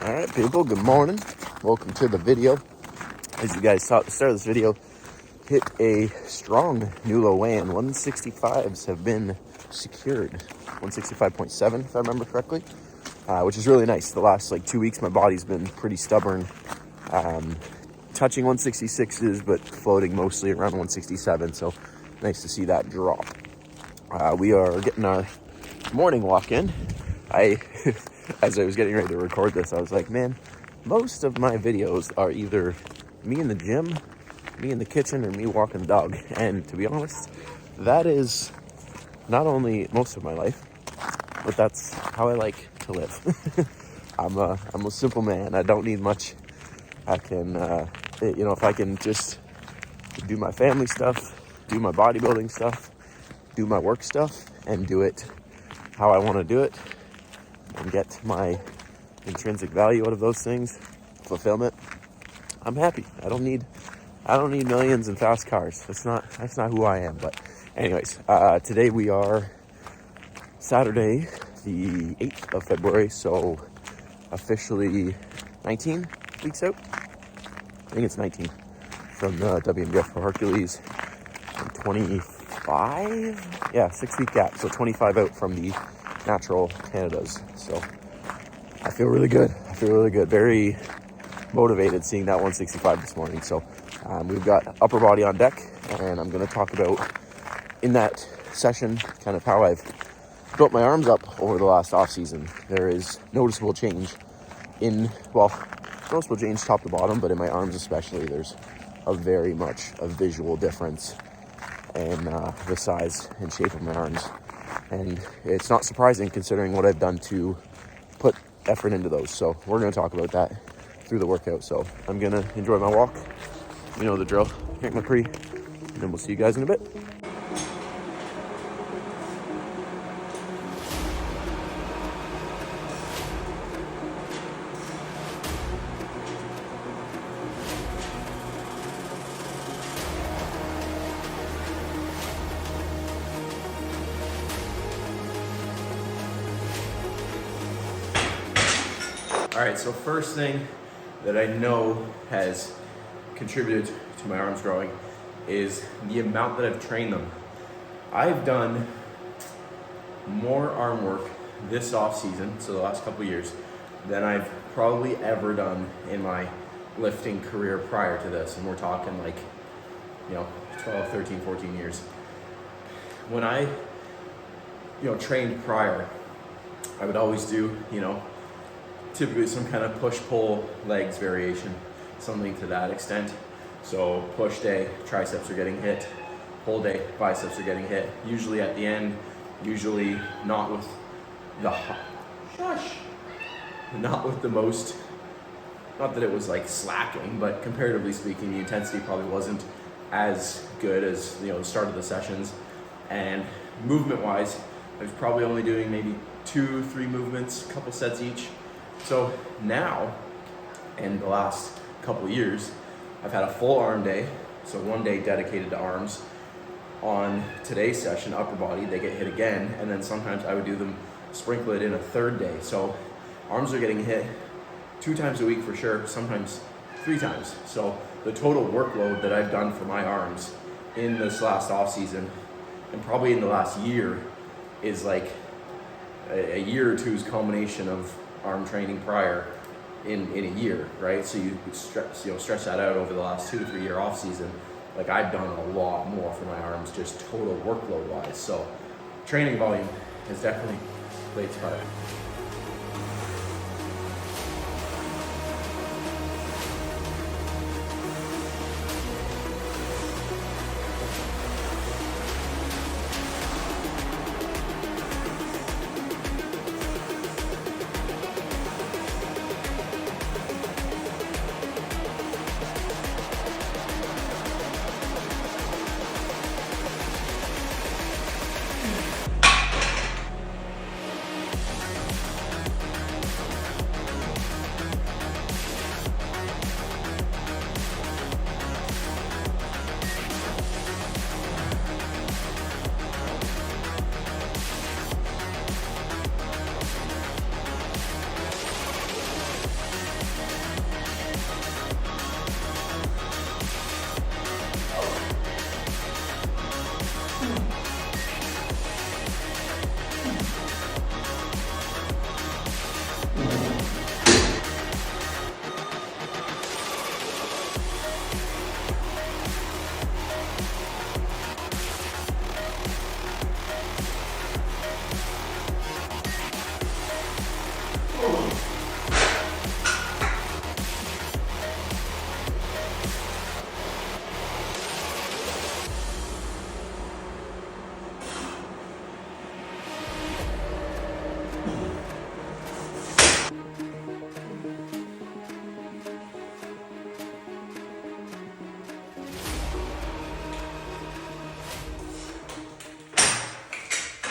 All right, people, good morning. Welcome to the video. As you guys saw at the start of this video, hit a strong new low weigh-in. 165s have been secured. 165.7, if I remember correctly, which is really nice. The last 2 weeks, my body's been pretty stubborn, touching 166s, but floating mostly around 167. So nice to see that drop. We are getting our morning walk in. As I was getting ready to record this, I was like, man, most of my videos are either me in the gym, me in the kitchen, or me walking the dog. And to be honest, that is not only most of my life, but that's how I like to live. I'm a simple man. I don't need much. I can, if I can just do my family stuff, do my bodybuilding stuff, do my work stuff, and do it how I want to do it, and get my intrinsic value out of those things, fulfillment, I'm happy. I don't need millions and fast cars. That's not who I am. But anyways, today we are Saturday, the 8th of February, so officially 19 weeks out. I think it's 19 from the WMBF for Hercules, and 25, 6-week gap, so 25 out from the natural Canadas. So I feel really good. Very motivated seeing that 165 this morning. So we've got upper body on deck, and I'm going to talk about in that session kind of how I've built my arms up over the last off season. There is noticeable change noticeable change top to bottom, but in my arms especially, there's very much a visual difference in the size and shape of my arms. And it's not surprising considering what I've done to put effort into those. So we're going to talk about that through the workout. So I'm going to enjoy my walk. You know the drill. Drink my pre, and then we'll see you guys in a bit. All right, so first thing that I know has contributed to my arms growing is the amount that I've trained them. I've done more arm work this off season, so the last couple of years, than I've probably ever done in my lifting career prior to this. And we're talking 12, 13, 14 years. When I, trained prior, I would always do, typically some kind of push-pull legs variation, something to that extent. So push day, triceps are getting hit. Pull day, biceps are getting hit. Usually at the end, not with the most, not that it was slacking, but comparatively speaking, the intensity probably wasn't as good as, the start of the sessions. And movement-wise, I was probably only doing maybe 2-3 movements, a couple sets each. So now, in the last couple years, I've had a full arm day, so one day dedicated to arms. On today's session, upper body, they get hit again, and then sometimes I would do them, sprinkle it in a third day. So arms are getting hit 2 times a week for sure, sometimes 3 times. So the total workload that I've done for my arms in this last off season, and probably in the last year, is like a year or two's culmination of arm training prior in a year, right? So you stretch that out over the last 2 to 3 year off season. I've done a lot more for my arms, just total workload wise. So training volume has definitely played its part.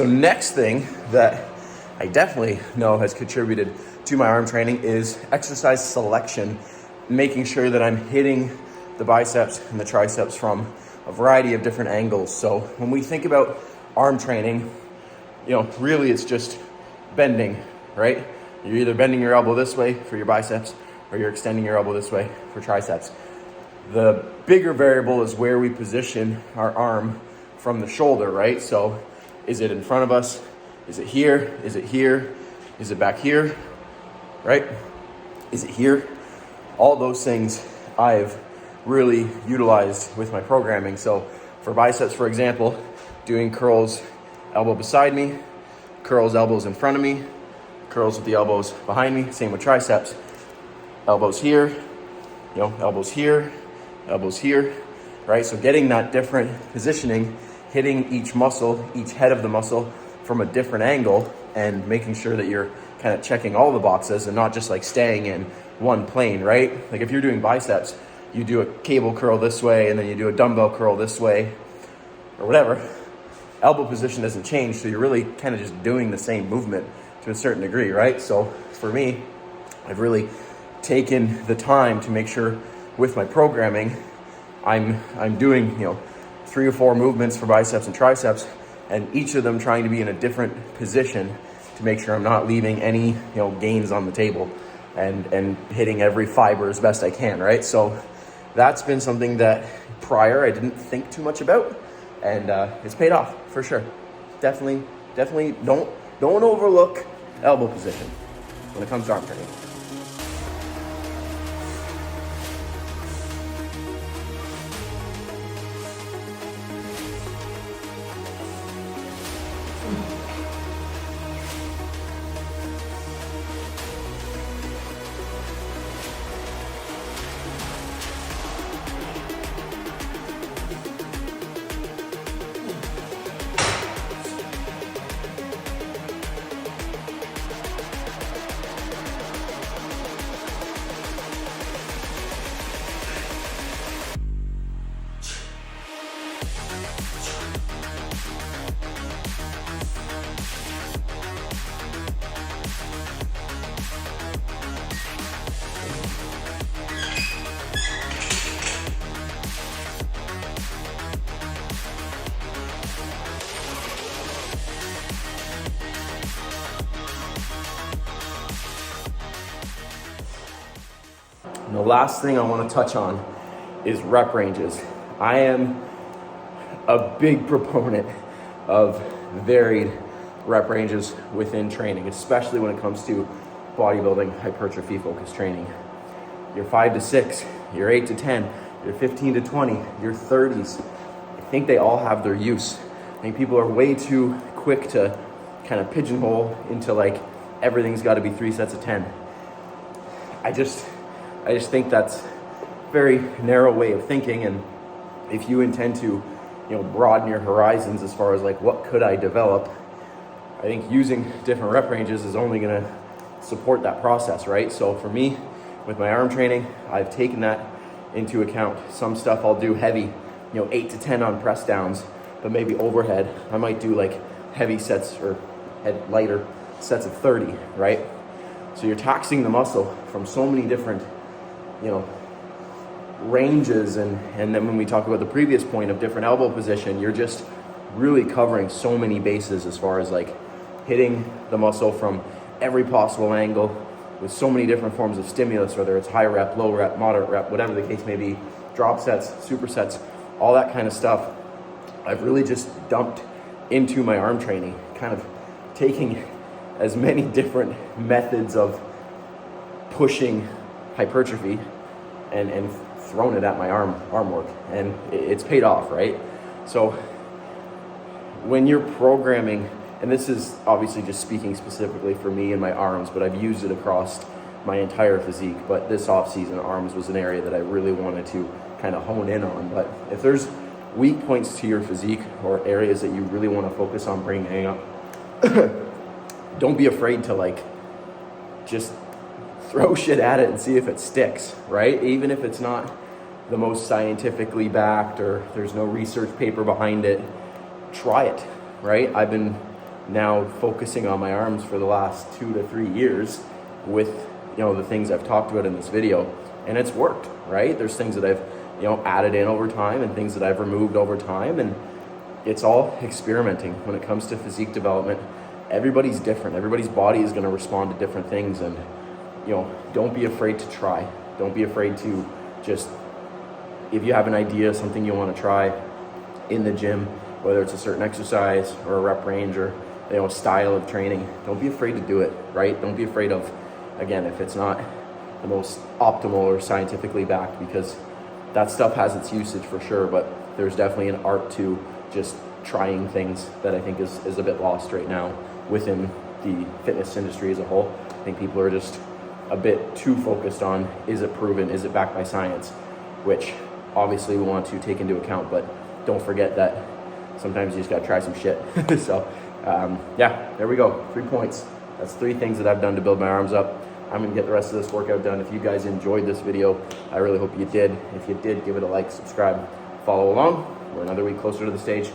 So next thing that I definitely know has contributed to my arm training is exercise selection, making sure that I'm hitting the biceps and the triceps from a variety of different angles. So when we think about arm training, really it's just bending, right? You're either bending your elbow this way for your biceps or you're extending your elbow this way for triceps. The bigger variable is where we position our arm from the shoulder, right? So is it in front of us? Is it here? Is it here? Is it back here? Right? Is it here? All those things I've really utilized with my programming. So for biceps, for example, doing curls, elbow beside me, curls, elbows in front of me, curls with the elbows behind me. Same with triceps. Elbows here, elbows here, elbows here, right? So getting that different positioning, hitting each muscle, each head of the muscle from a different angle, and making sure that you're kind of checking all the boxes and not just like staying in one plane, right? Like if you're doing biceps, you do a cable curl this way and then you do a dumbbell curl this way or whatever. Elbow position doesn't change, so you're really kind of just doing the same movement to a certain degree, right? So for me, I've really taken the time to make sure with my programming, I'm doing 3 or 4 movements for biceps and triceps, and each of them trying to be in a different position to make sure I'm not leaving any gains on the table and hitting every fiber as best I can, right? So that's been something that prior I didn't think too much about, and it's paid off for sure. Definitely don't overlook elbow position when it comes to arm training. And the last thing I want to touch on is rep ranges. I am a big proponent of varied rep ranges within training, especially when it comes to bodybuilding, hypertrophy focused training. Your 5 to 6, your 8 to 10, your 15 to 20, your 30s. I think they all have their use. I think people are way too quick to kind of pigeonhole into like everything's got to be 3 sets of 10. I just think that's a very narrow way of thinking, and if you intend to, broaden your horizons as far as like what could I develop, I think using different rep ranges is only going to support that process, right? So for me, with my arm training, I've taken that into account. Some stuff I'll do heavy, 8 to 10 on press downs, but maybe overhead, I might do like heavy sets or lighter sets of 30, right? So you're taxing the muscle from so many different ranges, and then when we talk about the previous point of different elbow position, you're just really covering so many bases as far as like hitting the muscle from every possible angle with so many different forms of stimulus, whether it's high rep, low rep, moderate rep, whatever the case may be, drop sets, supersets, all that kind of stuff. I've really just dumped into my arm training, kind of taking as many different methods of pushing hypertrophy and thrown it at my arm work, and it's paid off, right? So when you're programming, and this is obviously just speaking specifically for me and my arms, but I've used it across my entire physique, but this off season, arms was an area that I really wanted to kind of hone in on. But if there's weak points to your physique or areas that you really want to focus on bringing up, don't be afraid to like just throw shit at it and see if it sticks, right? Even if it's not the most scientifically backed or there's no research paper behind it, try it, right? I've been now focusing on my arms for the last 2 to 3 years with, you know, the things I've talked about in this video, and it's worked, right? There's things that I've, you know, added in over time and things that I've removed over time, and it's all experimenting. When it comes to physique development, everybody's different. Everybody's body is going to respond to different things, and, you know, don't be afraid to try. Don't be afraid to just, if you have an idea, something you want to try in the gym, whether it's a certain exercise or a rep range or, you know, a style of training, don't be afraid to do it, right? Don't be afraid of, again, if it's not the most optimal or scientifically backed, because that stuff has its usage for sure, but there's definitely an art to just trying things that I think is a bit lost right now within the fitness industry as a whole. I think people are just a bit too focused on, is it proven, is it backed by science, which obviously we want to take into account, but don't forget that sometimes you just gotta try some shit. So yeah, there we go, 3 points. That's 3 things that I've done to build my arms up. I'm gonna get the rest of this workout done. If you guys enjoyed this video, I really hope you did. If you did, give it a like, subscribe, follow along. We're another week closer to the stage,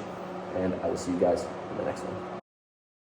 and I will see you guys in the next one.